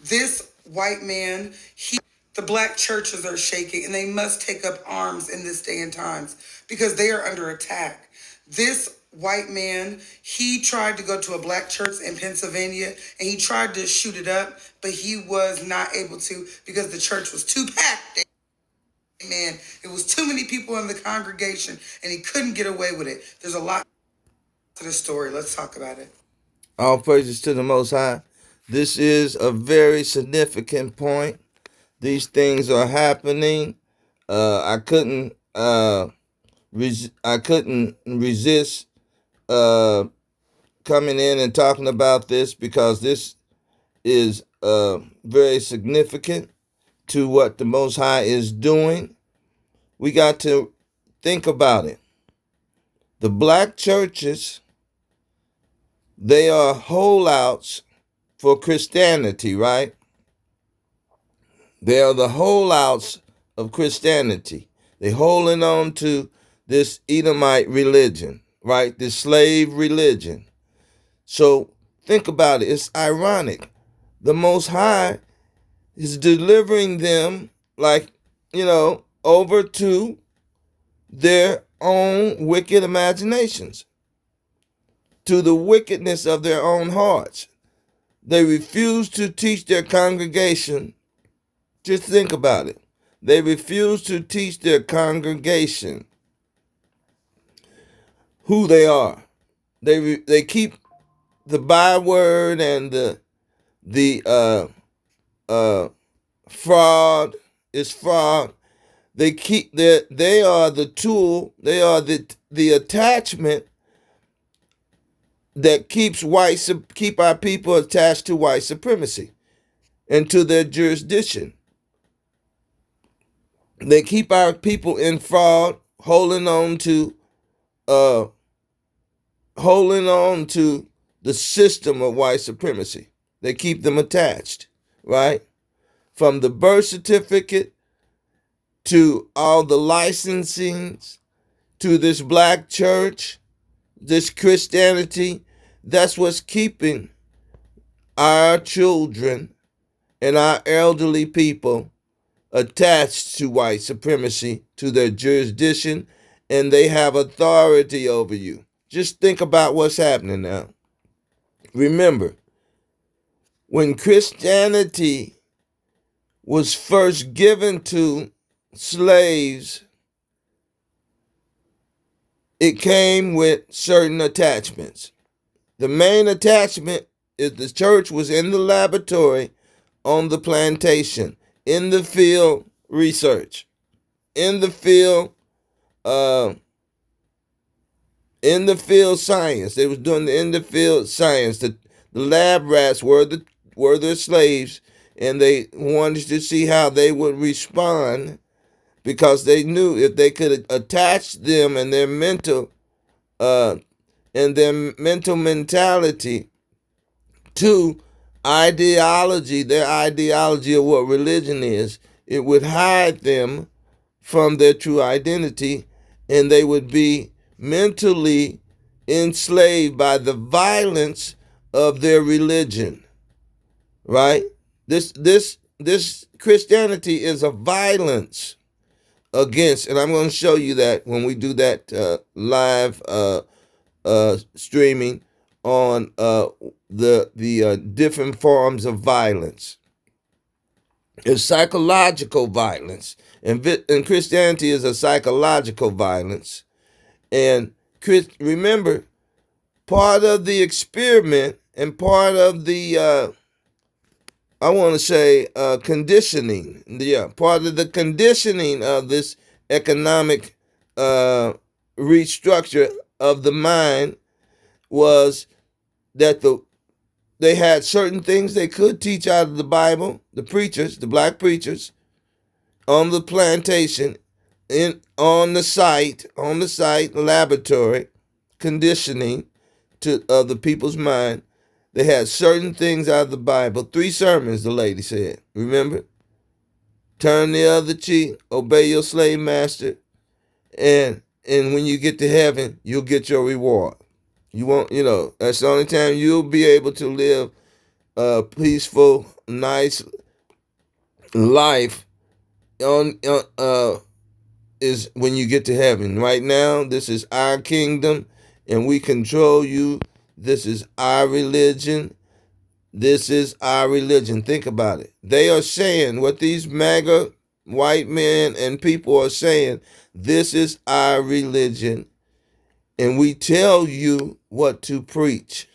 This white man, the black churches are shaking and they must take up arms in this day and times because they are under attack. This white man, he tried to go to a black church in Pennsylvania and he tried to shoot it up, but he was not able to because the church was too packed. Man, it was too many people in the congregation and he couldn't get away with it. There's a lot to the story. Let's talk about it. All praises to the Most High. This is a very significant point. These things are happening. I couldn't I couldn't resist uh, coming in and talking about this because this is very significant to what the Most High is doing. We got to think about it. The black churches, they are holdouts for Christianity, right? They are the holdouts of Christianity. They holding on to this Edomite religion, right? This slave religion. So think about it. It's ironic. The Most High is delivering them, like, over to their own wicked imaginations, to the wickedness of their own hearts. They refuse to teach their congregation. Just think about it. They refuse to teach their congregation who they are. They keep the byword and the fraud is fraud. They are the tool. They are the attachment that keep our people attached to white supremacy and to their jurisdiction. They keep our people in fraud, holding on to the system of white supremacy. They keep them attached, right? From the birth certificate to all the licensings to this black church, this Christianity, that's what's keeping our children and our elderly people attached to white supremacy, to their jurisdiction, and they have authority over you. Just think about what's happening now. Remember, when Christianity was first given to slaves, it came with certain attachments. The main attachment is the church was in the laboratory, on the plantation, in the field research, in the field science. They was doing the in the field science. The lab rats were the slaves, and they wanted to see how they would respond because they knew if they could attach them and their mental mentality to ideology, their ideology of what religion is, it would hide them from their true identity, and they would be mentally enslaved by the violence of their religion. Right? This Christianity is a violence against, and I'm going to show you that when we do that live streaming on the different forms of violence. It's psychological violence, and Christianity is a psychological violence. And remember, part of the experiment and part of the I want to say conditioning. Yeah, part of the conditioning of this economic restructure of the mind was that they had certain things they could teach out of the Bible. The preachers, the black preachers, on the plantation, on the site, laboratory, conditioning of the people's mind. They had certain things out of the Bible. 3 sermons, the lady said. Remember? Turn the other cheek, obey your slave master, and when you get to heaven, you'll get your reward. You won't, that's the only time you'll be able to live a peaceful, nice life on is when you get to heaven. Right now, this is our kingdom, and we control you. This is our religion. This is our religion. Think about it. They are saying what these MAGA white men and people are saying. This is our religion, and we tell you what to preach.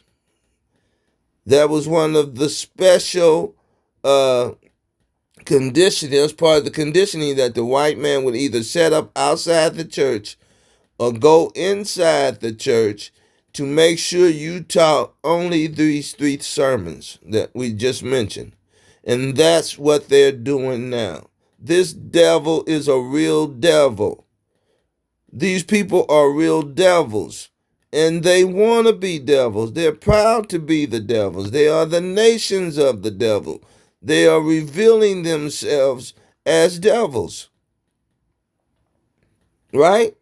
That was one of the special conditioning. It was part of the conditioning that the white man would either set up outside the church or go inside the church to make sure you taught only these 3 sermons that we just mentioned. And that's what they're doing now. This devil is a real devil. These people are real devils. And they want to be devils. They're proud to be the devils. They are the nations of the devil. They are revealing themselves as devils. Right?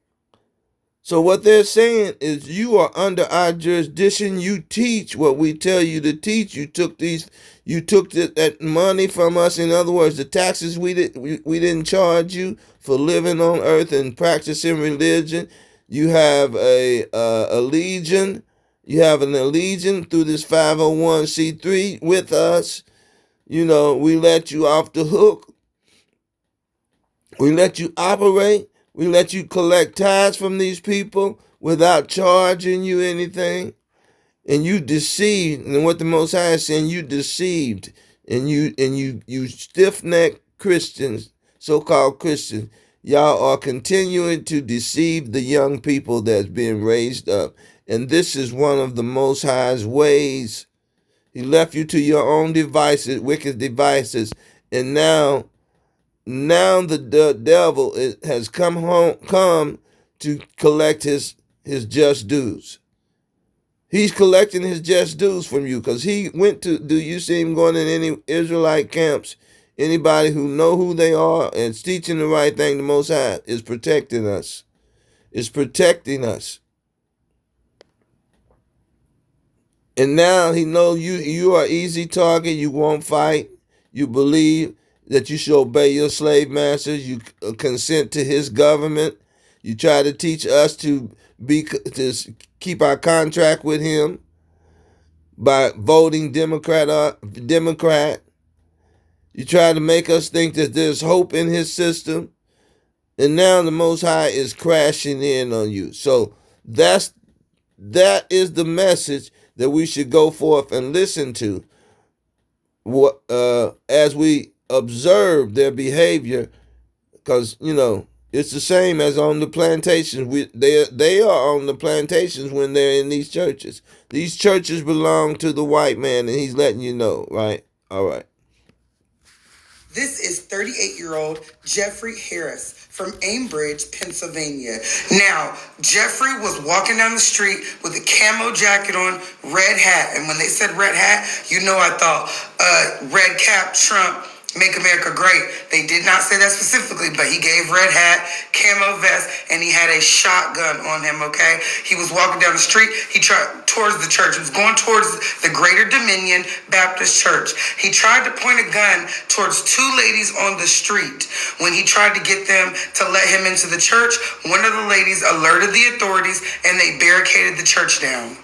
So what they're saying is you are under our jurisdiction. You teach what we tell you to teach. You took that money from us. In other words, the taxes we didn't charge you for living on earth and practicing religion. You have a legion. You have an allegiance through this 501c3 with us. We let you off the hook. We let you operate. We let you collect tithes from these people without charging you anything. And you deceived. And what the Most High is saying, you deceived. And you stiff-necked Christians, so-called Christians, y'all are continuing to deceive the young people that's being raised up. And this is one of the Most High's ways. He left you to your own devices, wicked devices. And now the devil has come to collect his just dues. He's collecting his just dues from you because he went to. Do you see him going in any Israelite camps? Anybody who know who they are and is teaching the right thing, the Most High is protecting us. Is protecting us. And now he knows you are easy target. You won't fight. You believe that you should obey your slave masters. You consent to his government. You try to teach us to keep our contract with him by voting Democrat. You try to make us think that there's hope in his system. And now the Most High is crashing in on you. So that is the message that we should go forth and listen to as we observe their behavior, because it's the same as on the plantations. They are on the plantations when they're in these churches. These churches belong to the white man, and he's letting you know, right? All right. This is 38-year-old Jeffrey Harris from Ambridge, Pennsylvania. Now, Jeffrey was walking down the street with a camo jacket on, red hat. And when they said red hat, I thought red cap, Trump, make America great. They did not say that specifically, but he gave red hat, camo vest, and he had a shotgun on him, okay? He was walking down the street. He tried towards the church. He was going towards the Greater Dominion Baptist Church. He tried to point a gun towards 2 ladies on the street. When he tried to get them to let him into the church, one of the ladies alerted the authorities, and they barricaded the church down.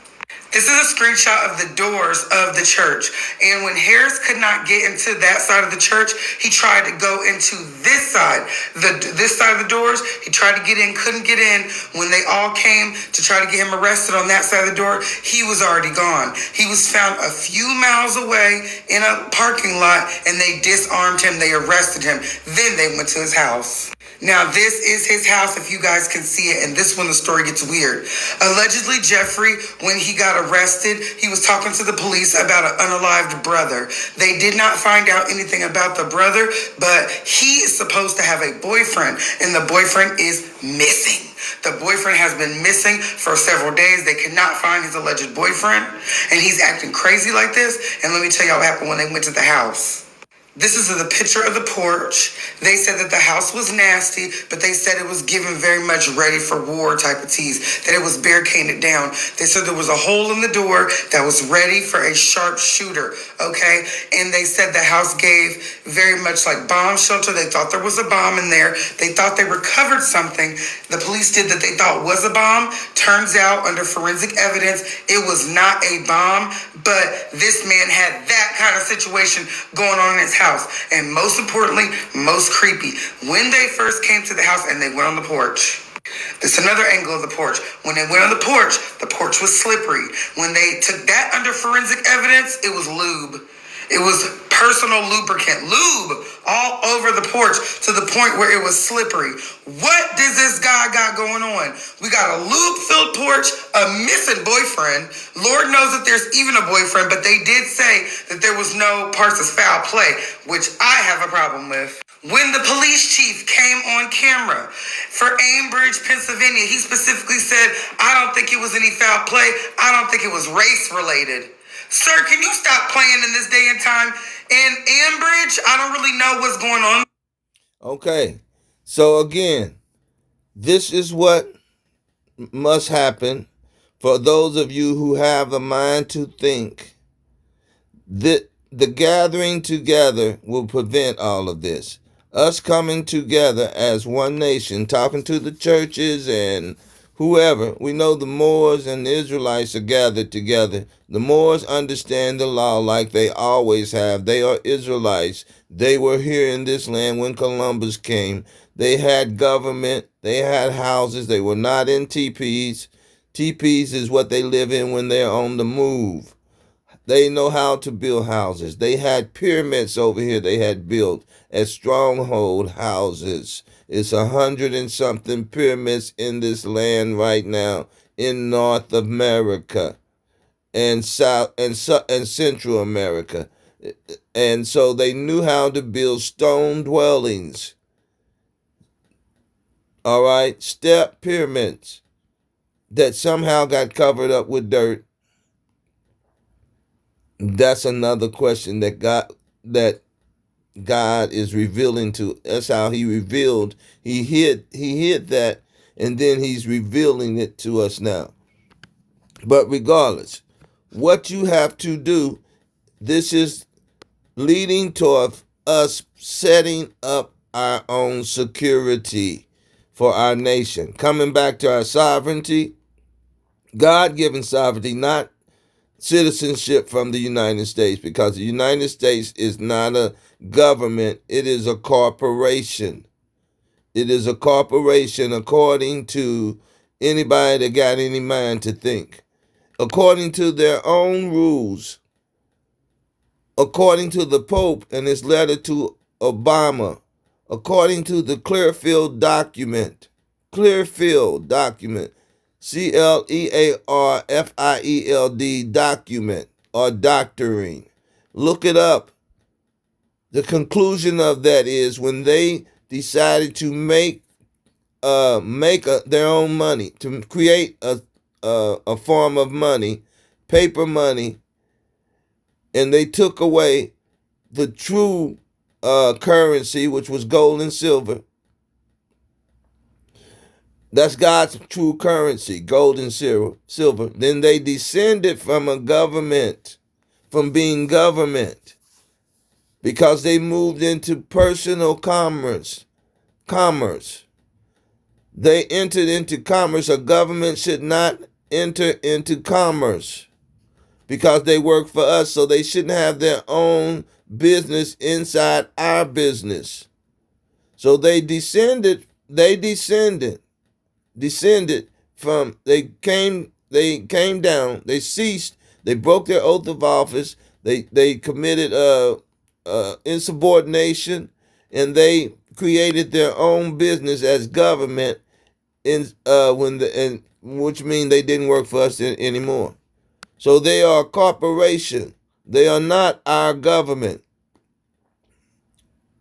This is a screenshot of the doors of the church. And when Harris could not get into that side of the church, he tried to go into this side, this side of the doors. He tried to get in, couldn't get in. When they all came to try to get him arrested on that side of the door, he was already gone. He was found a few miles away in a parking lot, and they disarmed him. They arrested him. Then they went to his house. Now, this is his house, if you guys can see it, and this is when the story gets weird. Allegedly, Jeffrey, when he got arrested, he was talking to the police about an unalived brother. They did not find out anything about the brother, but he is supposed to have a boyfriend, and the boyfriend is missing. The boyfriend has been missing for several days. They cannot find his alleged boyfriend, and he's acting crazy like this. And let me tell y'all what happened when they went to the house. This is the picture of the porch. They said that the house was nasty, but they said it was given very much ready for war type of tease, that it was barricaded down. They said there was a hole in the door that was ready for a sharpshooter, okay? And they said the house gave very much like bomb shelter. They thought there was a bomb in there. They thought they recovered something. The police did that they thought was a bomb. Turns out, under forensic evidence, it was not a bomb, but this man had that kind of situation going on in his house. And most importantly, most creepy, when they first came to the house and they went on the porch. This is another angle of the porch. When they went on the porch was slippery. When they took that under forensic evidence, it was lube. It was personal lubricant, lube all over the porch to the point where it was slippery. What does this guy got going on? We got a lube-filled porch, a missing boyfriend. Lord knows that there's even a boyfriend, but they did say that there was no parts of foul play, which I have a problem with. When the police chief came on camera for Ambridge, Pennsylvania, he specifically said, I don't think it was any foul play. I don't think it was race related. Sir, can you stop playing in this day and time? In Ambridge, I don't really know what's going on. Okay. So again, this is what must happen for those of you who have a mind to think. The gathering together will prevent all of this. Us coming together as one nation, talking to the churches and whoever. We know the Moors and the Israelites are gathered together. The Moors understand the law like they always have. They are Israelites. They were here in this land when Columbus came. They had government. They had houses. They were not in teepees. Teepees is what they live in when they're on the move. They know how to build houses. They had pyramids over here they had built as stronghold houses. It's 100 and something pyramids in this land right now in North America and South and Central America. And so they knew how to build stone dwellings. All right, step pyramids that somehow got covered up with dirt. That's another question that God is revealing to. That's how he revealed. He hid that, and then he's revealing it to us now. But regardless, what you have to do, this is leading toward us setting up our own security for our nation. Coming back to our sovereignty, God-given sovereignty, not citizenship from the United States, because the United States is not a government, it is a corporation. It is a corporation according to anybody that got any mind to think. According to their own rules, according to the Pope and his letter to Obama, according to the Clearfield document, Clearfield document, CLEARFIELD document or doctoring. Look it up. The conclusion of that is when they decided to make their own money, to create a form of money, paper money, and they took away the true currency, which was gold and silver. That's God's true currency, gold and silver. Then they descended from a government, from being government, because they moved into personal commerce. They entered into commerce. A government should not enter into commerce because they work for us, so they shouldn't have their own business inside our business. So they descended from, they came down, they ceased, they broke their oath of office, they committed insubordination, and they created their own business as government which means they didn't work for us anymore. So they are a corporation. They are not our government.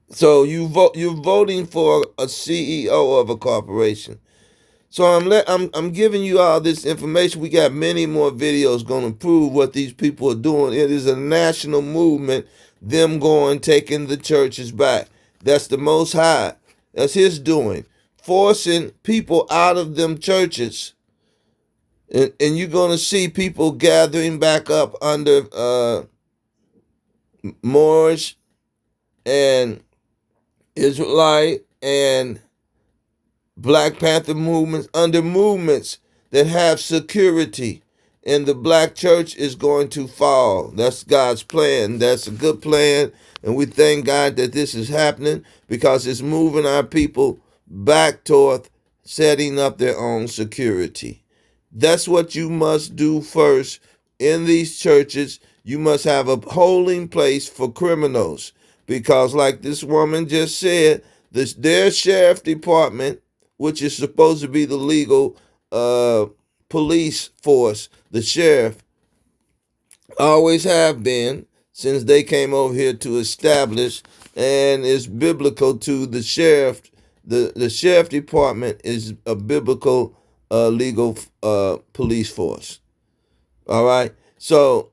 So you're voting for a CEO of a corporation. So I'm giving you all this information. We got many more videos going to prove what these people are doing. It is a national movement them going, taking the churches back. That's the Most High. That's his doing. Forcing people out of them churches. And you're going to see people gathering back up under Moorish and Israelite and Black Panther movements, under movements that have security. And the black church is going to fall. That's God's plan. That's a good plan. And we thank God that this is happening because it's moving our people back toward setting up their own security. That's what you must do first in these churches. You must have a holding place for criminals because, like this woman just said, their sheriff department, which is supposed to be the legal police force, the sheriff, always have been since they came over here to establish, and it's biblical to the sheriff. The sheriff department is a biblical legal police force. All right. So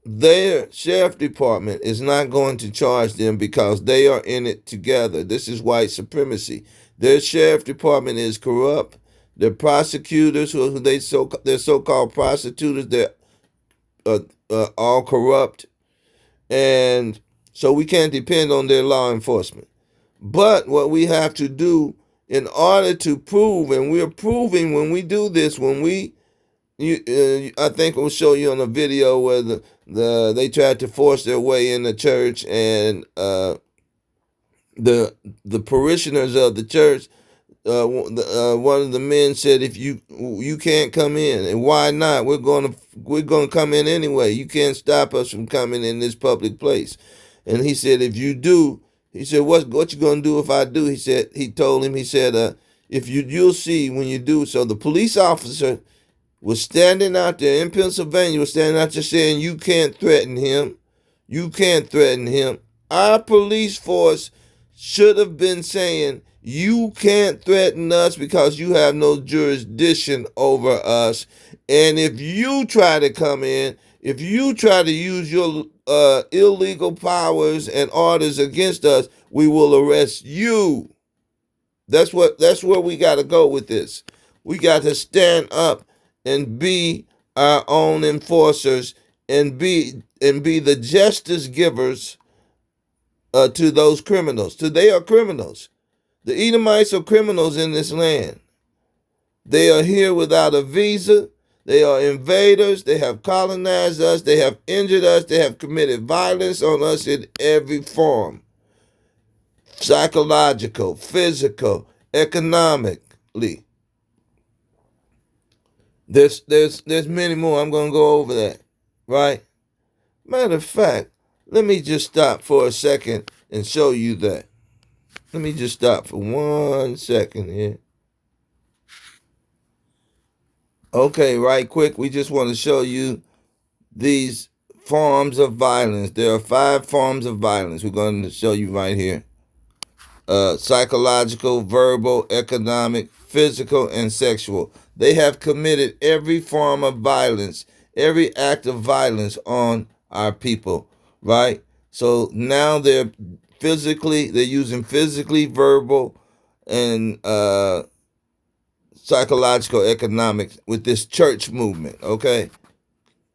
their sheriff department is not going to charge them because they are in it together. This is white supremacy. Their sheriff department is corrupt. The prosecutors, they're so-called prosecutors, they're all corrupt. And so we can't depend on their law enforcement. But what we have to do in order to prove, and we're proving when we do this, I think we'll show you on a video where they tried to force their way in the church, and the parishioners of the church, one of the men said, "If you can't come in, and why not? We're gonna come in anyway. You can't stop us from coming in this public place." And he said, "If you do," he said, "What you gonna do if I do?" He said, "If you'll see when you do." So the police officer was standing out there in Pennsylvania, was standing out there saying, "You can't threaten him. You can't threaten him." Our police force should have been saying, "You can't threaten us because you have no jurisdiction over us. And if you try to come in, if you try to use your illegal powers and orders against us, we will arrest you." That's where we got to go with this. We got to stand up and be our own enforcers and be the justice givers to those criminals. They are criminals. The Edomites are criminals in this land. They are here without a visa. They are invaders. They have colonized us. They have injured us. They have committed violence on us in every form. Psychological, physical, economically. There's many more. I'm going to go over that, right? Matter of fact, let me just stop for a second and show you that. Let me just stop for 1 second here. Okay, right quick, we just want to show you these forms of violence. There are 5 forms of violence. We're going to show you right here. Psychological, verbal, economic, physical, and sexual. They have committed every form of violence, every act of violence on our people, right? So now they're using physically, verbal, and psychological, economics with this church movement, okay?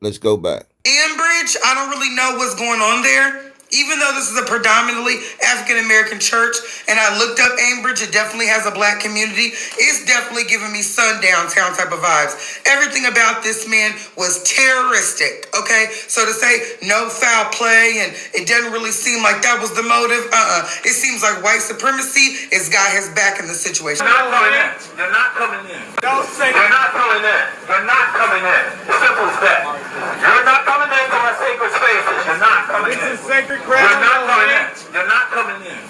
Let's go back. Ambridge, I don't really know what's going on there. Even though this is a predominantly African-American church, and I looked up Ambridge, it definitely has a black community. It's definitely giving me sundown town type of vibes. Everything about this man was terroristic, okay? So to say no foul play, and it doesn't really seem like that was the motive. It seems like white supremacy has got his back in the situation. You're not coming in. You're not coming in. Don't say you're not coming in. You're not coming in. Simple as that. You're not coming in to our sacred spaces. You're not coming in. This is sacred ground. You're not coming in. You're not coming in.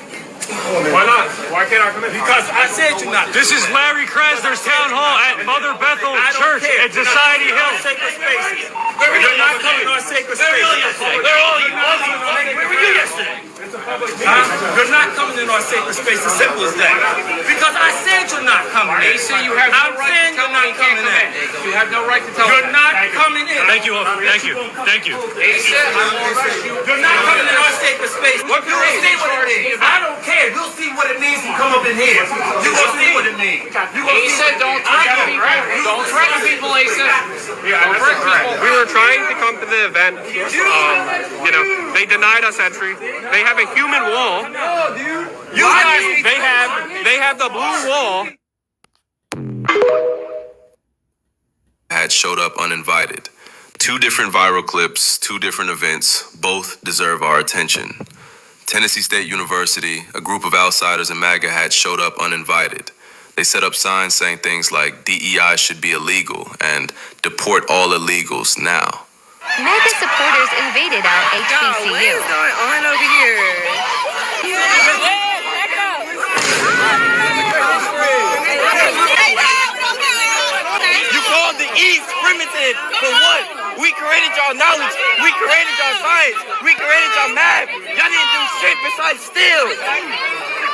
Why not? Why can't I come in? Because I said you're not. This is Larry Krasner's town hall at Mother Bethel Church at Society Hill. Sacred spaces. You're not coming to our sacred spaces. They're all you. Where were you yesterday? You're not coming coming in our sacred space. As simple as that. Because I said you're not coming in. Asa, you have no I'm right saying to tell you're me not you can't coming come in. in. You have no right to tell me. You're not coming in. Thank you, officer. Thank you. Thank you. Asa, I will arrest you. You're not coming in our sacred space. What You will see what it charge means. you? I don't care. You'll see what it means when you come up in here. You will see what it means. You will see Asa, what it don't means. threaten people. Don't threaten people, Asa. Don't threaten people. We were trying to come to the event. They denied us entry. They have a human wall. You guys need They have the blue wall. Had showed up uninvited. Two different viral clips, two different events, both deserve our attention. Tennessee State University, a group of outsiders and MAGA had showed up uninvited. They set up signs saying things like DEI should be illegal and deport all illegals now. MAGA supporters invaded our HBCU. What is going on over here? You called the East primitive for what? We created y'all knowledge. We created y'all science. We created y'all math. Y'all didn't do shit besides steal.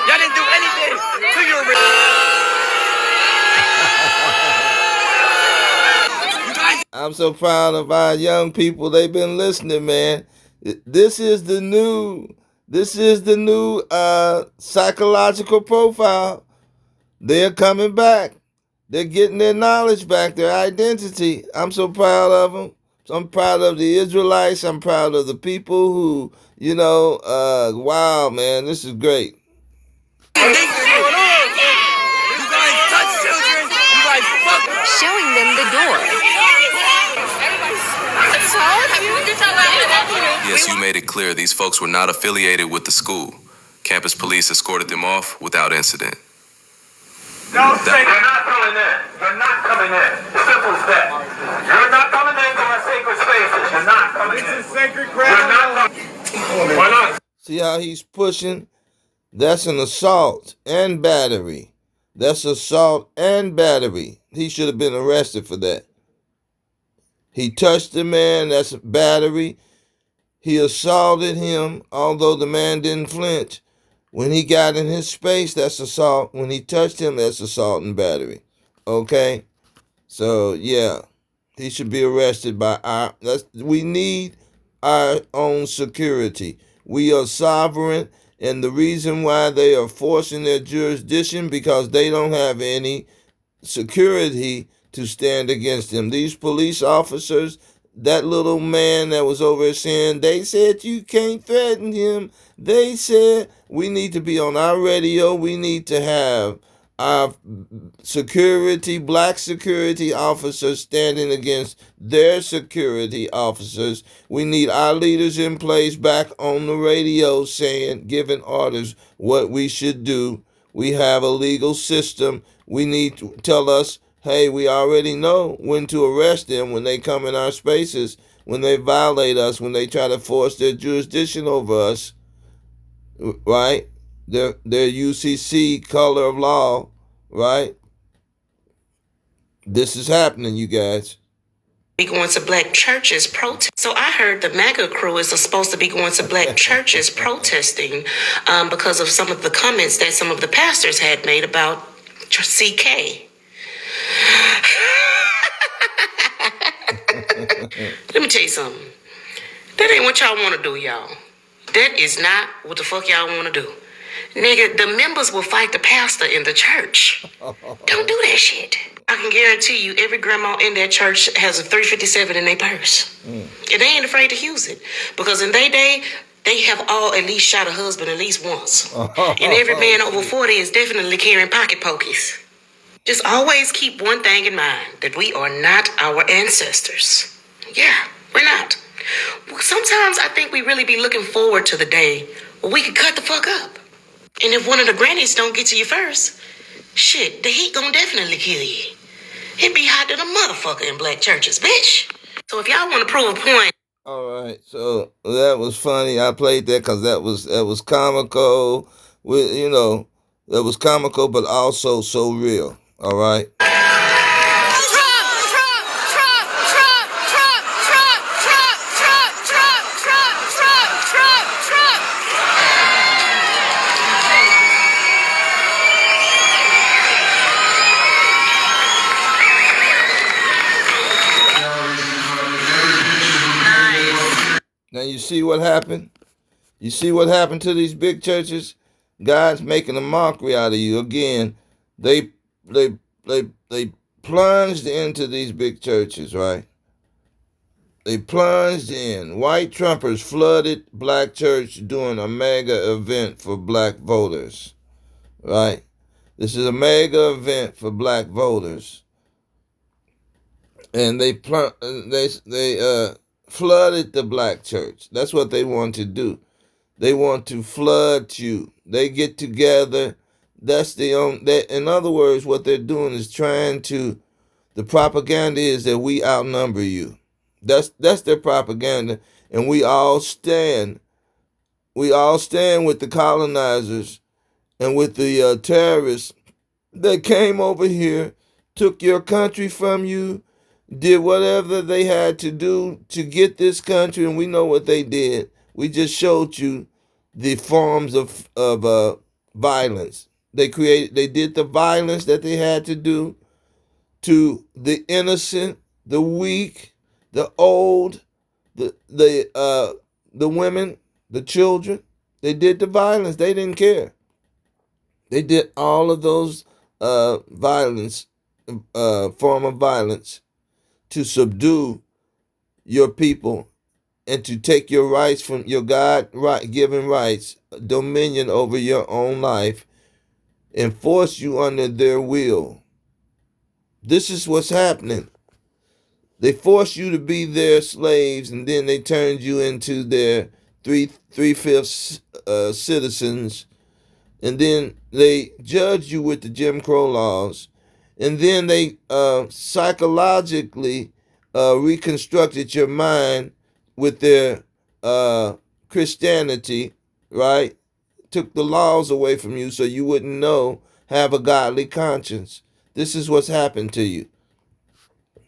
Y'all didn't do anything to your I'm so proud of our young people. They've been listening, man. This is the new psychological profile. They're coming back. They're getting their knowledge back, their identity. I'm so proud of them. I'm proud of the Israelites. I'm proud of the people who, wow, man, this is great. You guys touch children. You guys fuck. Showing them the door. Yes, you made it clear these folks were not affiliated with the school. Campus police escorted them off without incident. Don't say you're not coming in. You're not coming in. Simple as that. You're not coming into our sacred spaces. You're not coming in. This is sacred ground. You're not coming. Why not? See how he's pushing? That's an assault and battery. That's assault and battery. He should have been arrested for that. He touched the man, that's battery. He assaulted him, although the man didn't flinch. When he got in his space, that's assault. When he touched him, that's assault and battery. Okay? So, yeah. He should be arrested by we need our own security. We are sovereign, and the reason why they are forcing their jurisdiction because they don't have any security to stand against them. These police officers, that little man that was over there saying, they said you can't threaten him. They said we need to be on our radio. We need to have our security, black security officers standing against their security officers. We need our leaders in place back on the radio saying, giving orders what we should do. We have a legal system. We need to tell us, hey, we already know when to arrest them when they come in our spaces, when they violate us, when they try to force their jurisdiction over us, right? Their UCC color of law, right? This is happening, you guys. Be going to black churches protest. So I heard the MAGA crew is supposed to be going to black churches protesting because of some of the comments that some of the pastors had made about CK. Let me tell you something. That ain't what y'all want to do, y'all. That is not what the fuck y'all want to do. Nigga, the members will fight the pastor in the church. Don't do that shit. I can guarantee you every grandma in that church has a 357 in their purse. And they ain't afraid to use it. Because in their day, they have all at least shot a husband at least once. And every man over 40 is definitely carrying pocket pokies. Just always keep one thing in mind, that we are not our ancestors. Yeah, we're not. Sometimes I think we really be looking forward to the day where we can cut the fuck up. And if one of the grannies don't get to you first, shit, the heat gonna definitely kill you. It be hot to the motherfucker in black churches, bitch. So if y'all want to prove a point. All right, so that was funny. I played that because that was comical. That was comical, but also so real. All right. you see what happened? You see what happened to these big churches? God's making a mockery out of you. Again, they plunged into these big churches, right? They plunged in. White Trumpers flooded black church doing a mega event for black voters, right? This is a mega event for black voters. And they flooded the black church. That's what they want to do. They want to flood you. They get together. That's the only. In other words, what they're doing is trying to. The propaganda is that we outnumber you. That's their propaganda, and we all stand. We all stand with the colonizers and with the terrorists that came over here, took your country from you, did whatever they had to do to get this country, and we know what they did. We just showed you the forms of violence. They did the violence that they had to do to the innocent, the weak, the old, the women, the children. They did the violence. They didn't care. They did all of those violence, form of violence, to subdue your people and to take your rights from your God-given rights, dominion over your own life, and force you under their will. This is what's happening. They force you to be their slaves, and then they turned you into their three-fifths citizens, and then they judge you with the Jim Crow laws, and then they psychologically reconstructed your mind with their Christianity, right? Took the laws away from you so you wouldn't have a godly conscience. This is what's happened to you.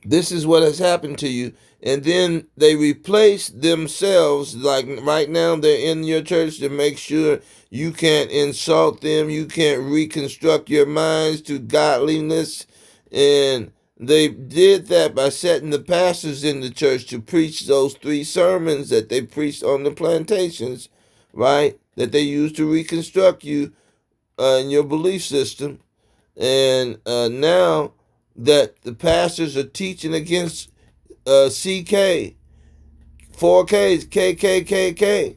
This is what has happened to you. And then they replace themselves, like right now they're in your church to make sure you can't insult them, you can't reconstruct your minds to godliness. And they did that by setting the pastors in the church to preach those 3 sermons that they preached on the plantations, right? That they used to reconstruct you in your belief system. And now that the pastors are teaching against CK, 4Ks, KKKK,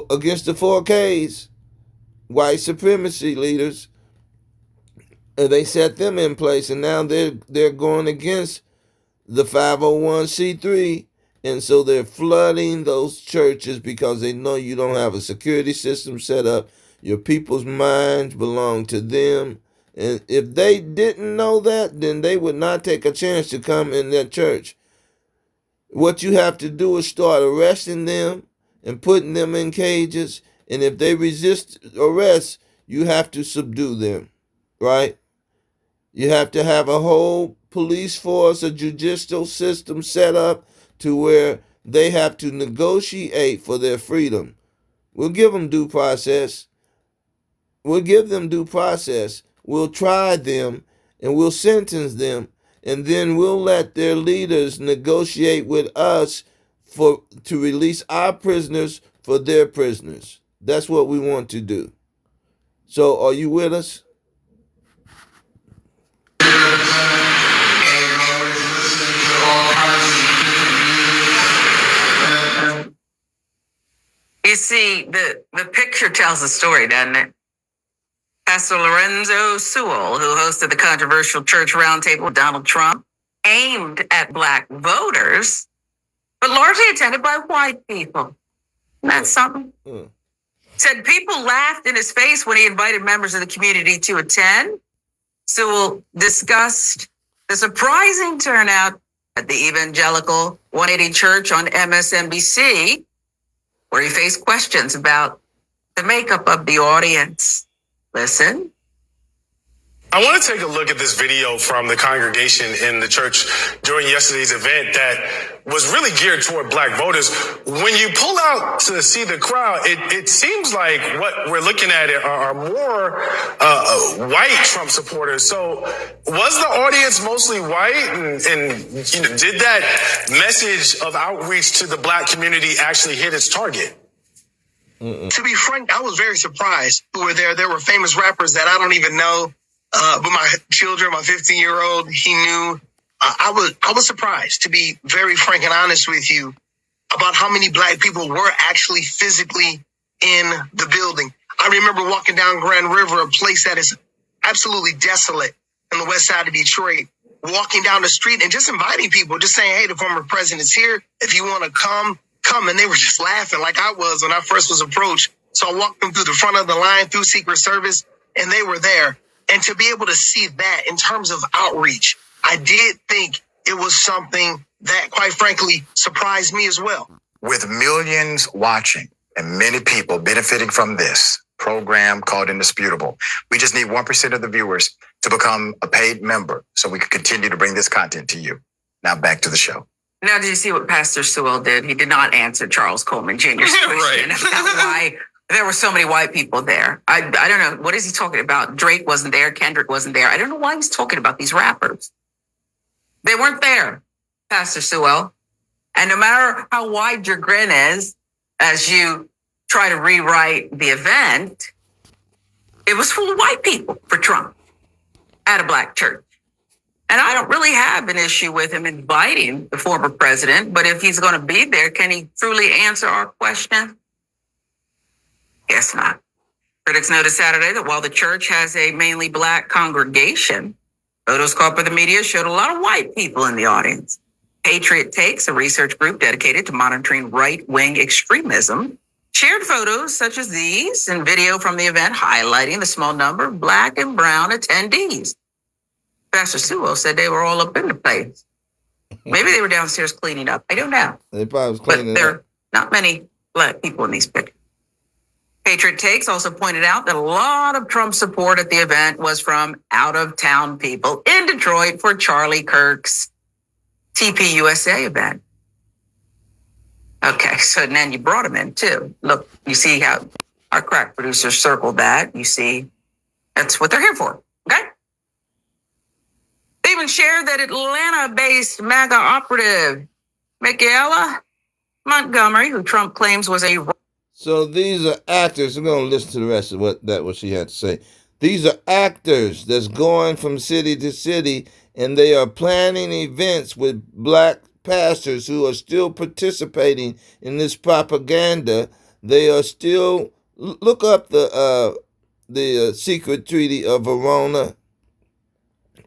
against the 4Ks, white supremacy leaders, and they set them in place, and now they're going against the 501c3, and so they're flooding those churches because they know you don't have a security system set up. Your people's minds belong to them. And if they didn't know that, then they would not take a chance to come in that church. What you have to do is start arresting them and putting them in cages. And if they resist arrest, you have to subdue them, right? You have to have a whole police force, a judicial system set up to where they have to negotiate for their freedom. We'll give them due process. We'll give them due process. We'll try them and we'll sentence them, and then we'll let their leaders negotiate with us to release our prisoners for their prisoners. That's what we want to do. So are you with us? You see, the picture tells a story, doesn't it? Pastor Lorenzo Sewell, who hosted the controversial church roundtable with Donald Trump, aimed at black voters, but largely attended by white people. That's something. Said people laughed in his face when he invited members of the community to attend. Sewell discussed the surprising turnout at the Evangelical 180 Church on MSNBC, where he faced questions about the makeup of the audience. Listen. I want to take a look at this video from the congregation in the church during yesterday's event that was really geared toward black voters. When you pull out to see the crowd, it seems like what we're looking at are more white Trump supporters. So was the audience mostly white? And did that message of outreach to the black community actually hit its target? To be frank, I was very surprised who were there. There were famous rappers that I don't even know. But my children, my 15-year-old, he knew. I was surprised, to be very frank and honest with you, about how many black people were actually physically in the building. I remember walking down Grand River, a place that is absolutely desolate on the west side of Detroit, walking down the street and just inviting people, just saying, hey, the former president's here. If you want to come. And they were just laughing like I was when I first was approached. So I walked them through the front of the line, through Secret Service, and they were there. And to be able to see that in terms of outreach, I did think it was something that, quite frankly, surprised me as well. With millions watching and many people benefiting from this program called Indisputable, we just need 1% of the viewers to become a paid member so we can continue to bring this content to you. Now back to the show. Now, did you see what Pastor Sewell did? He did not answer Charles Coleman Jr.'s question about why there were so many white people there. I don't know. What is he talking about? Drake wasn't there. Kendrick wasn't there. I don't know why he's talking about these rappers. They weren't there, Pastor Sewell. And no matter how wide your grin is, as you try to rewrite the event, it was full of white people for Trump at a black church. And I don't really have an issue with him inviting the former president, but if he's going to be there, can he truly answer our question? Guess not. Critics noted Saturday that while the church has a mainly black congregation, photos caught by the media showed a lot of white people in the audience. Patriot Takes, a research group dedicated to monitoring right-wing extremism, shared photos such as these and video from the event highlighting the small number of black and brown attendees. Pastor Sewell said they were all up in the place. Maybe they were downstairs cleaning up. I don't know. They probably was cleaning but there up. are not many black people in these pictures. Patriot Takes also pointed out that a lot of Trump support at the event was from out-of-town people in Detroit for Charlie Kirk's TPUSA event. Okay, so then you brought him in too. Look, you see how our crack producers circled that. You see, that's what they're here for, okay? They even shared that Atlanta-based MAGA operative, Michaela Montgomery, who Trump claims was a... So these are actors. We're going to listen to the rest of what she had to say. These are actors that's going from city to city, and they are planning events with black pastors who are still participating in this propaganda. They are still... Look up the secret treaty of Verona.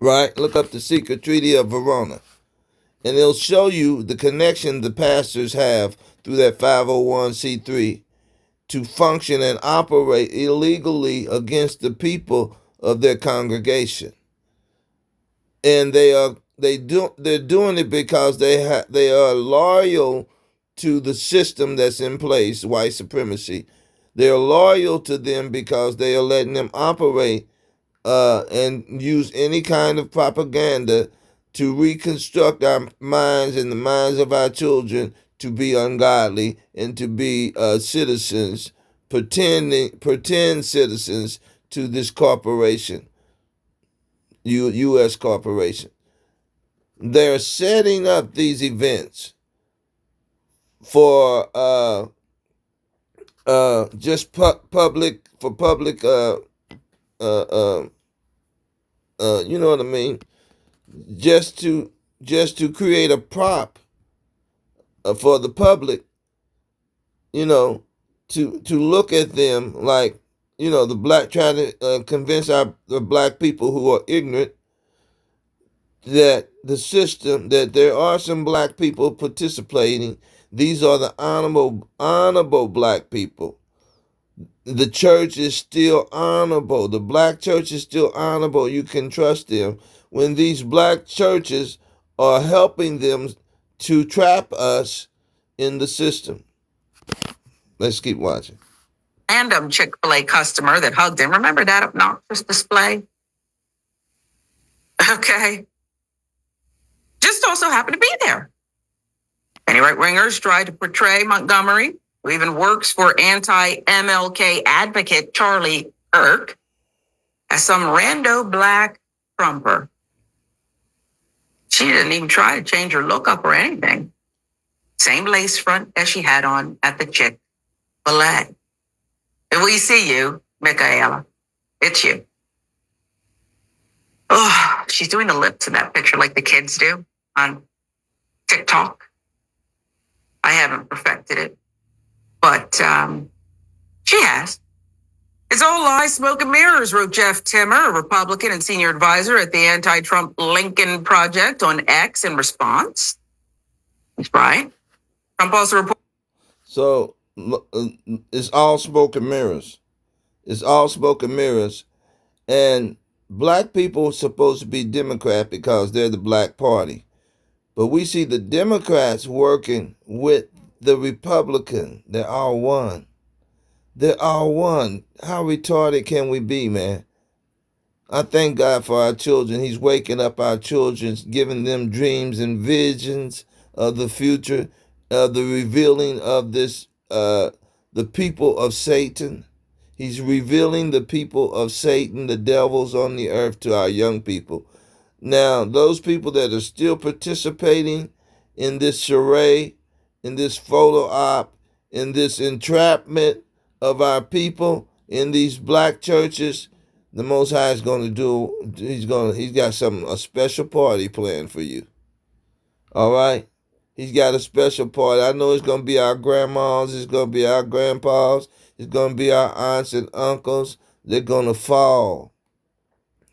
Right? Look up the secret treaty of Verona. And it'll show you the connection the pastors have through that 501c3 to function and operate illegally against the people of their congregation. And they're doing it because they are loyal to the system that's in place, white supremacy. They're loyal to them because they are letting them operate and use any kind of propaganda to reconstruct our minds and the minds of our children to be ungodly and to be citizens, pretend citizens to this corporation, U.S. corporation. They're setting up these events for just public. You know what I mean? Just to create a prop for the public, to look at them like, trying to convince the black people who are ignorant that the system, that there are some black people participating. These are the honorable black people. The church is still honorable. The black church is still honorable. You can trust them. When these black churches are helping them to trap us in the system. Let's keep watching. Random Chick-fil-A customer that hugged him. Remember that obnoxious display? Okay. Just also happened to be there. Many right wingers tried to portray Montgomery, who even works for anti-MLK advocate Charlie Kirk, as some rando black Trumper. She didn't even try to change her look up or anything. Same lace front as she had on at the Chick-fil-A. And we see you, Michaela. It's you. Oh, she's doing the lips in that picture like the kids do on TikTok. I haven't perfected it, but she has. It's all lies, smoke, and mirrors, wrote Jeff Timmer, a Republican and senior advisor at the anti-Trump Lincoln Project on X in response. That's right. Trump also reported. So it's all smoke and mirrors. It's all smoke and mirrors. And black people are supposed to be Democrat because they're the black party. But we see the Democrats working with the Republican. They're all one. They're all one. How retarded can we be, man? I thank God for our children. He's waking up our children, giving them dreams and visions of the future, of the revealing of this, the people of Satan. He's revealing the people of Satan, the devils on the earth, to our young people. Now, those people that are still participating in this charade, in this photo op, in this entrapment of our people, in these black churches, the Most High is going to do. He's got a special party planned for you. All right, He's got a special party. I know it's going to be our grandmas, it's going to be our grandpas, it's going to be our aunts and uncles. They're going to fall.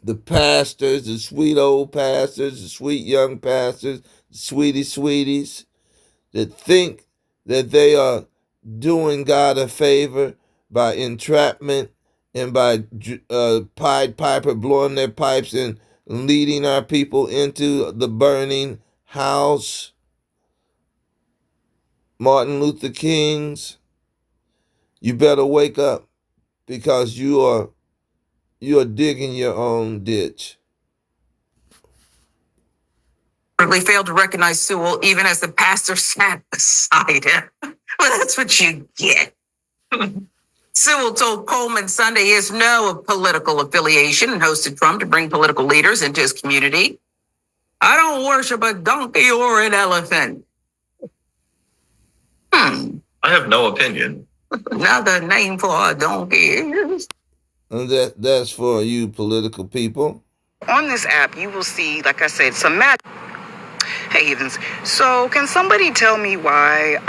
The pastors, the sweet old pastors, the sweet young pastors, the sweeties that think that they are doing God a favor by entrapment and by Pied Piper blowing their pipes and leading our people into the burning house. Martin Luther King's, you better wake up because you are digging your own ditch. Failed to recognize Sewell even as the pastor sat beside him. Well, that's what you get. Sewell told Coleman Sunday he has no political affiliation and hosted Trump to bring political leaders into his community. I don't worship a donkey or an elephant. I have no opinion. Another name for a donkey is. And that's for you political people. On this app, you will see, like I said, some magic. Hey, heathens. So, can somebody tell me why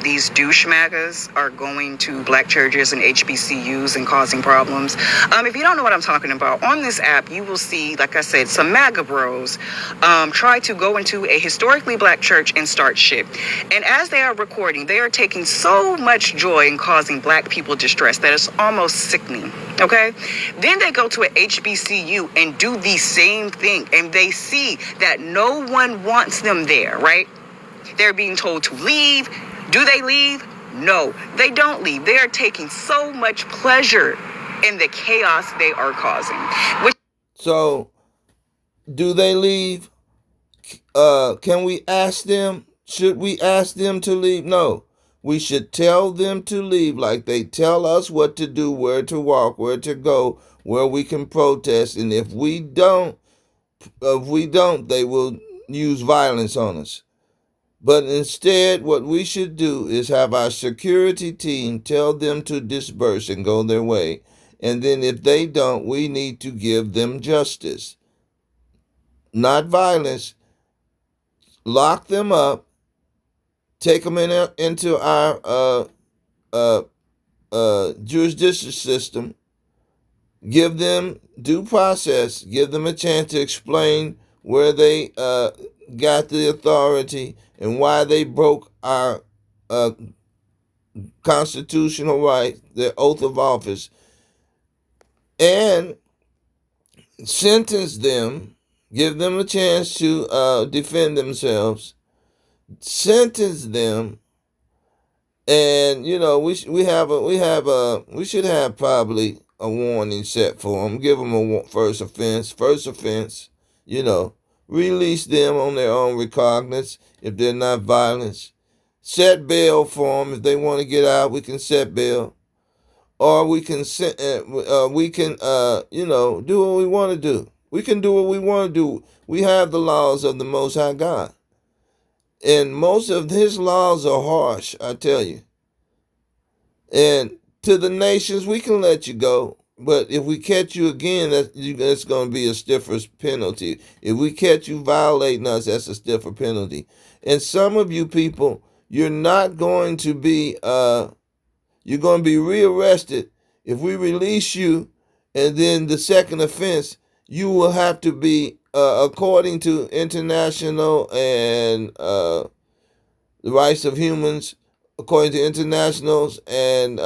these douche MAGAs are going to black churches and HBCUs and causing problems? If you don't know what I'm talking about, on this app, you will see, like I said, some MAGA bros try to go into a historically black church and start shit. And as they are recording, they are taking so much joy in causing black people distress that it's almost sickening. Okay? Then they go to a HBCU and do the same thing, and they see that no one wants them there, right? They're being told to leave. Do they leave? No, they don't leave. They are taking so much pleasure in the chaos they are causing. So, do they leave? Can we ask them? Should we ask them to leave? No. We should tell them to leave like they tell us what to do, where to walk, where to go, where we can protest. And if we don't, they will use violence on us. But instead, what we should do is have our security team tell them to disperse and go their way. And then if they don't, we need to give them justice. Not violence. Lock them up. Take them into our jurisdiction system. Give them due process. Give them a chance to explain where they got the authority and why they broke our constitutional right, their oath of office, and sentence them. Give them a chance to defend themselves. Sentence them, and we should have probably a warning set for them. Give them a first offense. You know, release them on their own recognizance if they're not violent. Set bail for them if they want to get out. We can set bail, or we can do what we want to do. We can do what we want to do. We have the laws of the Most High God, and most of His laws are harsh. I tell you. And to the nations, we can let you go. But if we catch you again, that's going to be a stiffer penalty. If we catch you violating us, that's a stiffer penalty. And some of you people, you're not going to be, you're going to be rearrested. If we release you, and then the second offense, you will have to be, according to international and the rights of humans, according to internationals and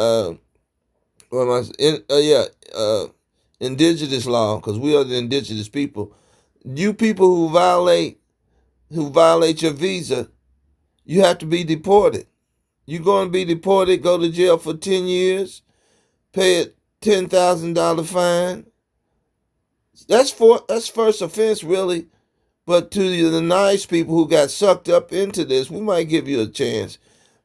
indigenous law, because we are the indigenous people. You people who violate your visa, you have to be deported. You're going to be deported, go to jail for 10 years, pay a $10,000 fine. That's first offense, really. But to the nice people who got sucked up into this, we might give you a chance.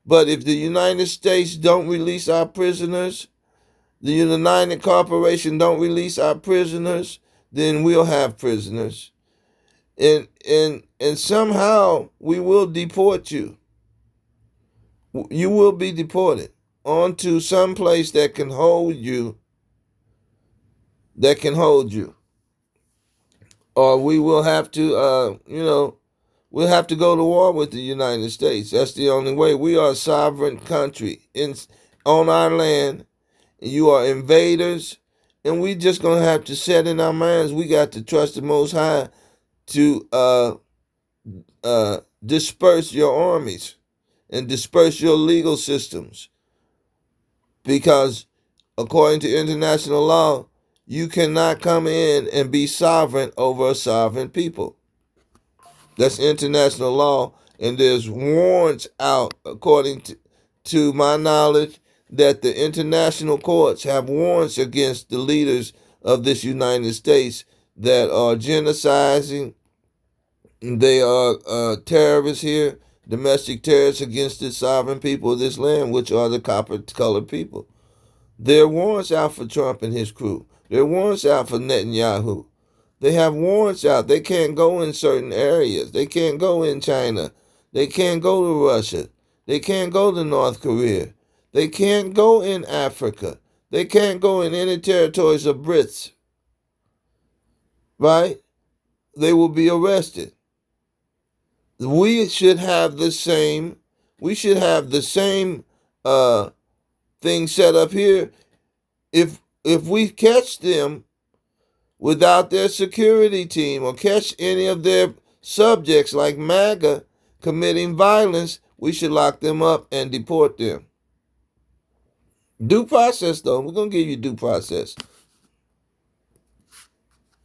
But if the United States don't release our prisoners, the United Corporation don't release our prisoners, then we'll have prisoners. And somehow we will deport you. You will be deported onto some place that can hold you. Or we will have to, we'll have to go to war with the United States. That's the only way. We are a sovereign country on our land. You are invaders, and we just going to have to set in our minds we got to trust the Most High to disperse your armies and disperse your legal systems. Because according to international law, you cannot come in and be sovereign over a sovereign people. That's international law, and there's warrants out, according to my knowledge, that the international courts have warrants against the leaders of this United States that are genociding. They are terrorists here, domestic terrorists against the sovereign people of this land, which are the copper-colored people. There are warrants out for Trump and his crew. There are warrants out for Netanyahu. They have warrants out. They can't go in certain areas. They can't go in China. They can't go to Russia. They can't go to North Korea. They can't go in Africa. They can't go in any territories of Brits. Right? They will be arrested. We should have the same thing set up here. If we catch them without their security team or catch any of their subjects like MAGA committing violence, we should lock them up and deport them. Due process, though. We're going to give you due process.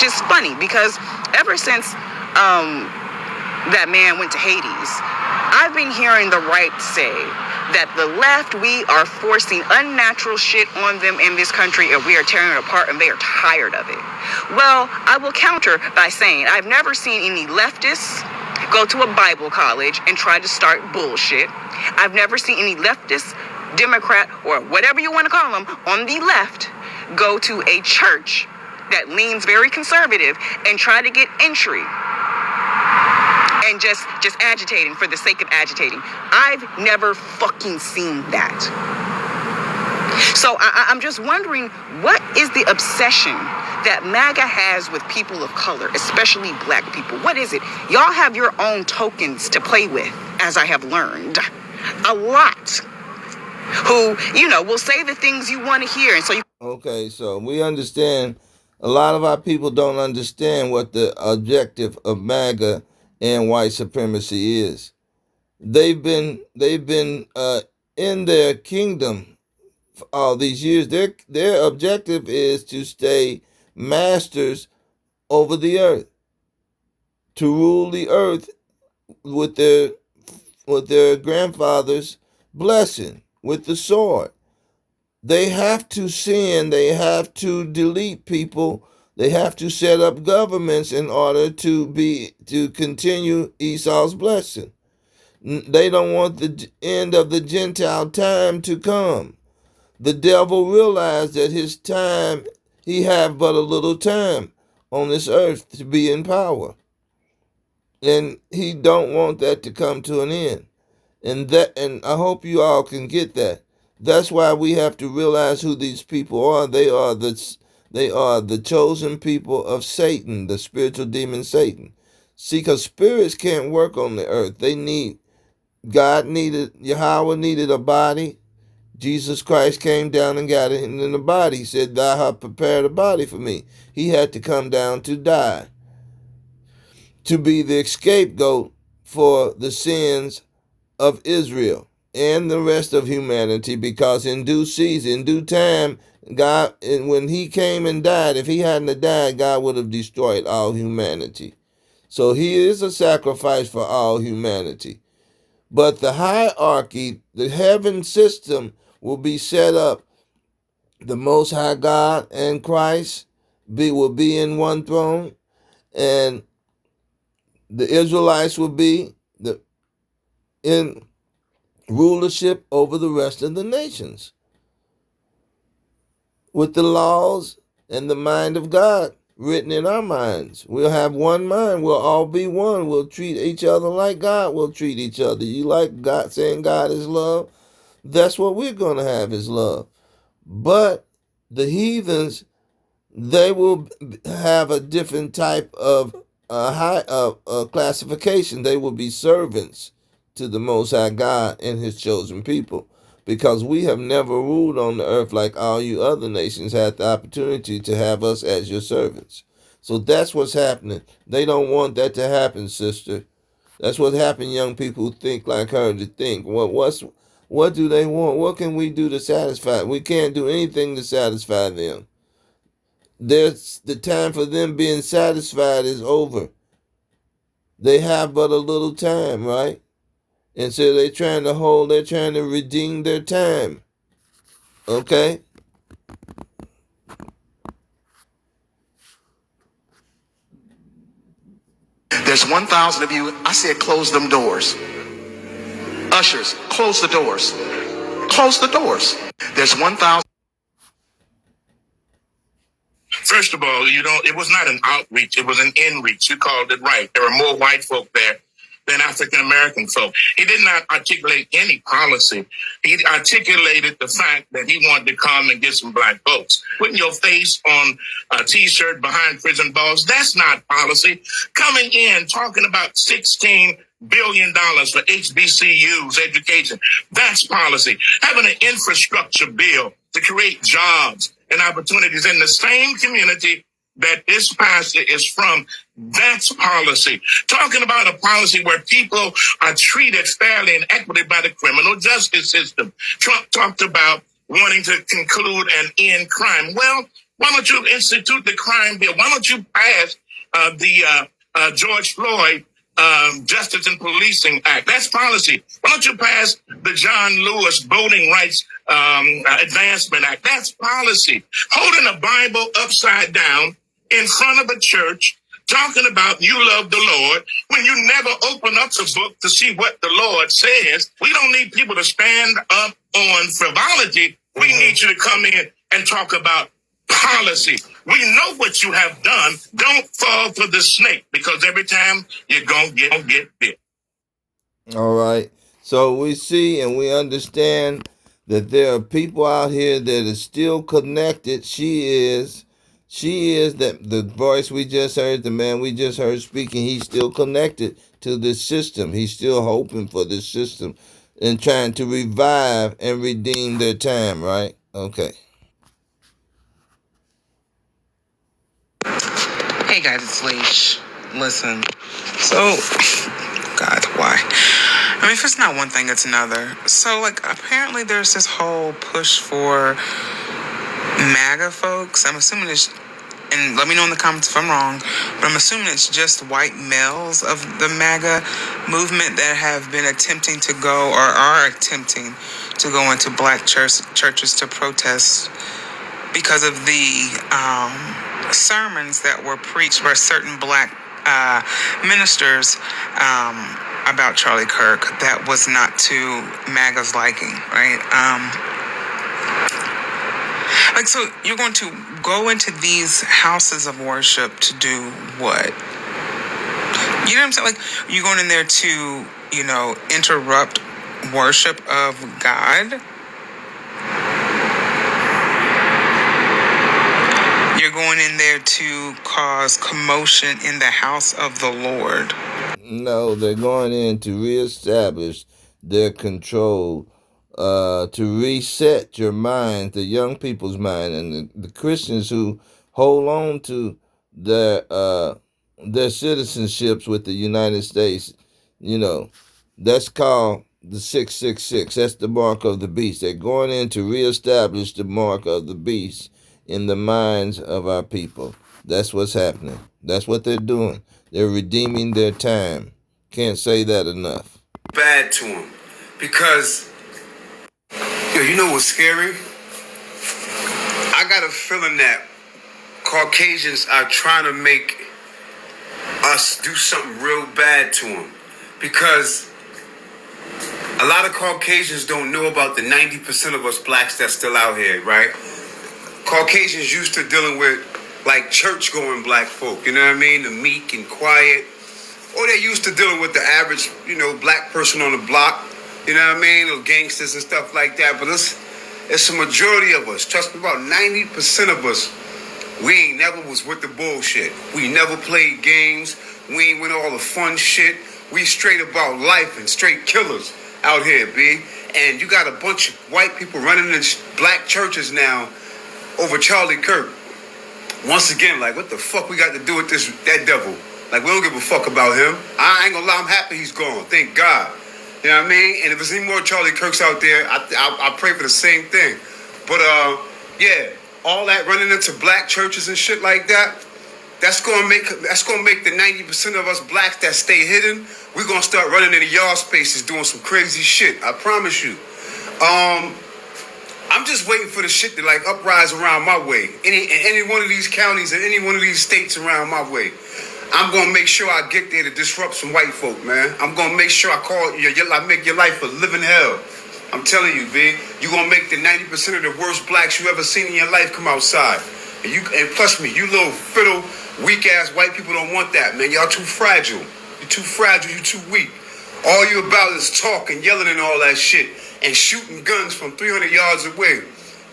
It's funny because ever since that man went to Hades, I've been hearing the right say that the left, we are forcing unnatural shit on them in this country and we are tearing it apart and they are tired of it. Well, I will counter by saying I've never seen any leftists go to a Bible college and try to start bullshit. I've never seen any leftist, Democrat, or whatever you want to call them, on the left go to a church that leans very conservative and try to get entry and just agitating for the sake of agitating. I've never fucking seen that. So I'm just wondering, what is the obsession that MAGA has with people of color, especially black people? What is it? Y'all have your own tokens to play with, as I have learned. A lot. Who, will say the things you want to hear. And so you... Okay, so we understand. A lot of our people don't understand what the objective of MAGA and white supremacy is. They've been in their kingdom for all these years. Their objective is to stay masters over the earth, to rule the earth with their grandfather's blessing, with the sword. They have to sin. They have to delete people. They have to set up governments in order to continue Esau's blessing. They don't want the end of the Gentile time to come. The devil realized that his time, he have but a little time on this earth to be in power. And he don't want that to come to an end. And I hope you all can get that. That's why we have to realize who these people are. They are the chosen people of Satan, the spiritual demon Satan. See, because spirits can't work on the earth. Yahweh needed a body. Jesus Christ came down and got it in the body. He said, "Thou hast prepared a body for me." He had to come down to die, to be the scapegoat for the sins of Israel and the rest of humanity, because in due season, in due time, God, and when he came and died, if he hadn't died, God would have destroyed all humanity. So he is a sacrifice for all humanity. But the hierarchy, the heaven system, will be set up. The Most High God and Christ will be in one throne, and the Israelites will be in rulership over the rest of the nations, with the laws and the mind of God written in our minds. We'll have one mind. We'll all be one. We'll treat each other like God will treat each other. You like God saying God is love? That's what we're going to have, is love. But the heathens, they will have a different type of classification. They will be servants to the Most High God and his chosen people, because we have never ruled on the earth like all you other nations had the opportunity to have us as your servants. So that's what's happening. They don't want that to happen, sister. That's what happened, young people who think like her to think. What do they want? What can we do to satisfy? We can't do anything to satisfy them. The time for them being satisfied is over. They have but a little time, right? And so they're trying to redeem their time. Okay? There's 1,000 of you. I said, close them doors. Ushers, close the doors. Close the doors. There's 1,000. First of all, it was not an outreach, it was an inreach. You called it right. There were more white folk there than African American folk. He did not articulate any policy. He articulated the fact that he wanted to come and get some black votes. Putting your face on a t-shirt behind prison bars, that's not policy. Coming in, talking about $16 billion for HBCUs education, that's policy. Having an infrastructure bill to create jobs and opportunities in the same community that this pastor is from, that's policy. Talking about a policy where people are treated fairly and equitably by the criminal justice system. Trump talked about wanting to conclude and end crime. Well, why don't you institute the crime bill? Why don't you pass the George Floyd Justice and Policing Act? That's policy. Why don't you pass the John Lewis Voting Rights Advancement Act? That's policy. Holding a Bible upside down in front of a church, talking about you love the Lord, when you never open up the book to see what the Lord says. We don't need people to stand up on frivolity. We need you to come in and talk about policy. We know what you have done. Don't fall for the snake, because every time you're going to get bit. All right. So we see and we understand that there are people out here that are still connected. She is that the voice we just heard, the man we just heard speaking, he's still connected to this system. He's still hoping for this system and trying to revive and redeem their time, right? Okay. Hey guys, it's Leash. Listen, so, God, why? I mean, if it's not one thing, it's another. So, apparently there's this whole push for MAGA folks. I'm assuming it's, and let me know in the comments if I'm wrong, but I'm assuming it's just white males of the MAGA movement that have been attempting to go, or are attempting to go into black churches to protest because of the sermons that were preached by certain black ministers about Charlie Kirk that was not to MAGA's liking, right? Like, so you're going to go into these houses of worship to do what? You know what I'm saying? Like, you're going in there to, you know, interrupt worship of God. You're going in there to cause commotion in the house of the Lord. No, they're going in to reestablish their control, to reset your mind, the young people's mind, and the Christians who hold on to their citizenships with the United States. You know, that's called the 666. That's the mark of the beast. They're going in to reestablish the mark of the beast in the minds of our people. That's what's happening. That's what they're doing. They're redeeming their time. Can't say that enough. Bad to them. Because, you know what's scary? I got a feeling that Caucasians are trying to make us do something real bad to them. Because a lot of Caucasians don't know about the 90% of us blacks that's still out here, right? Caucasians used to dealing with, like, church-going black folk, you know what I mean? The meek and quiet. Or they're used to dealing with the average, you know, black person on the block, you know what I mean? Or gangsters and stuff like that. But it's a majority of us. Trust me, about 90% of us, we ain't never was with the bullshit. We never played games. We ain't with all the fun shit. We straight about life and straight killers out here, B. And you got a bunch of white people running in black churches now over Charlie Kirk. Once again, like, what the fuck we got to do with that devil? Like, we don't give a fuck about him. I ain't gonna lie, I'm happy he's gone. Thank God. You know what I mean? And if there's any more Charlie Kirks out there, I pray for the same thing. But, yeah, all that running into black churches and shit like that, that's gonna make the 90% of us blacks that stay hidden, we're gonna start running into yard spaces doing some crazy shit. I promise you. I'm just waiting for the shit to, like, uprise around my way. Any one of these counties and any one of these states around my way. I'm gonna make sure I get there to disrupt some white folk, man. I'm gonna make sure I make your life a living hell. I'm telling you, B. You gonna make the 90% of the worst blacks you ever seen in your life come outside. And plus me, you little fiddle, weak ass white people don't want that, man. Y'all too fragile. You're too fragile. You're too weak. All you about is talking, yelling, and all that shit, and shooting guns from 300 yards away.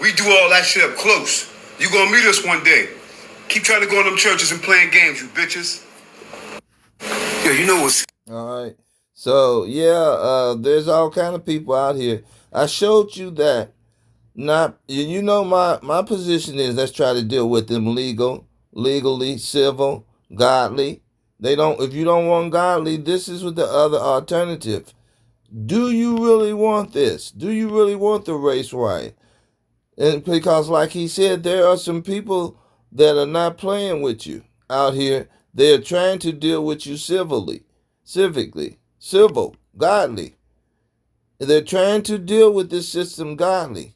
We do all that shit up close. You gonna meet us one day. Keep trying to go in them churches and playing games, you bitches. Yeah, you know what's... All right. So, yeah, there's all kind of people out here. I showed you that. Not, you know, my position is let's try to deal with them legally, civil, godly. If you don't want godly, this is what the other alternative. Do you really want this? Do you really want the race right? And because, like he said, there are some people that are not playing with you out here. They're trying to deal with you civil, godly. They're trying to deal with this system godly.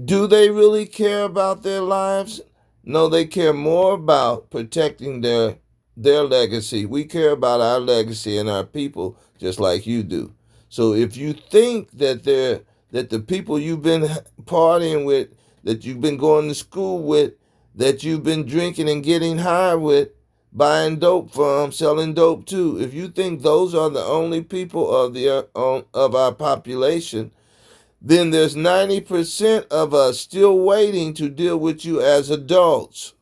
Do they really care about their lives? No, they care more about protecting their legacy. We care about our legacy and our people just like you do. So if you think that the people you've been partying with, that you've been going to school with, that you've been drinking and getting high with, buying dope from, selling dope too, if you think those are the only people of our population, then there's 90% of us still waiting to deal with you as adults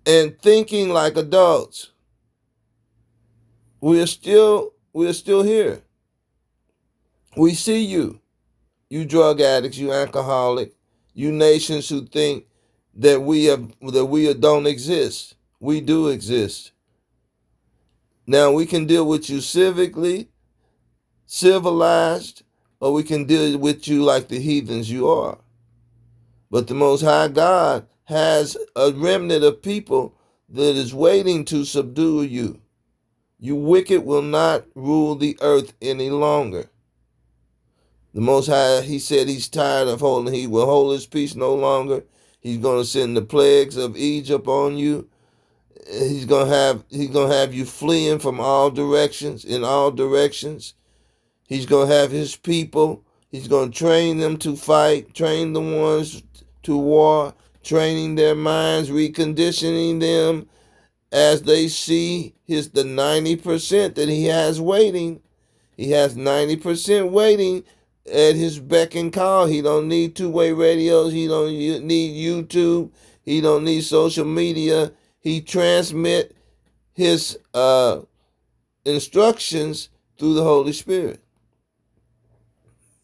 and thinking like adults. We're still here. We see you drug addicts, you alcoholic, you nations who think that we don't exist. We do exist. Now we can deal with you civically, civilized, or we can deal with you like the heathens you are. But the Most High God has a remnant of people that is waiting to subdue you. You wicked will not rule the earth any longer. The Most High, he said he's tired of he will hold his peace no longer. He's going to send the plagues of Egypt on you. He's gonna have you fleeing from all directions, in all directions. He's gonna have his people. He's gonna train them to fight, train the ones to war, training their minds, reconditioning them as they see the 90% that he has waiting. He has 90% waiting at his beck and call. He don't need two-way radios. He don't need YouTube. He don't need social media. He transmit his instructions through the Holy Spirit.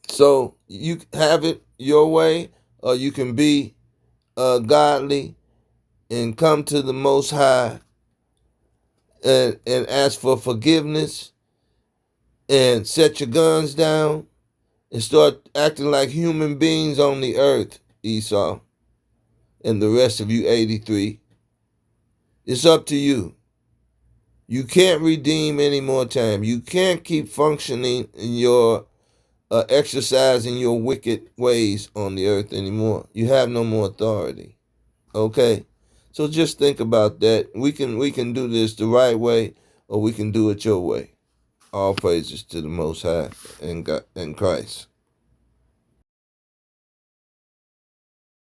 So you have it your way, or you can be godly and come to the Most High and ask for forgiveness and set your guns down and start acting like human beings on the earth, Esau, and the rest of you 83. It's up to you. You can't redeem any more time. You can't keep functioning in your exercising your wicked ways on the earth anymore. You have no more authority. Okay? So just think about that. We can do this the right way, or we can do it your way. All praises to the Most High and God and Christ.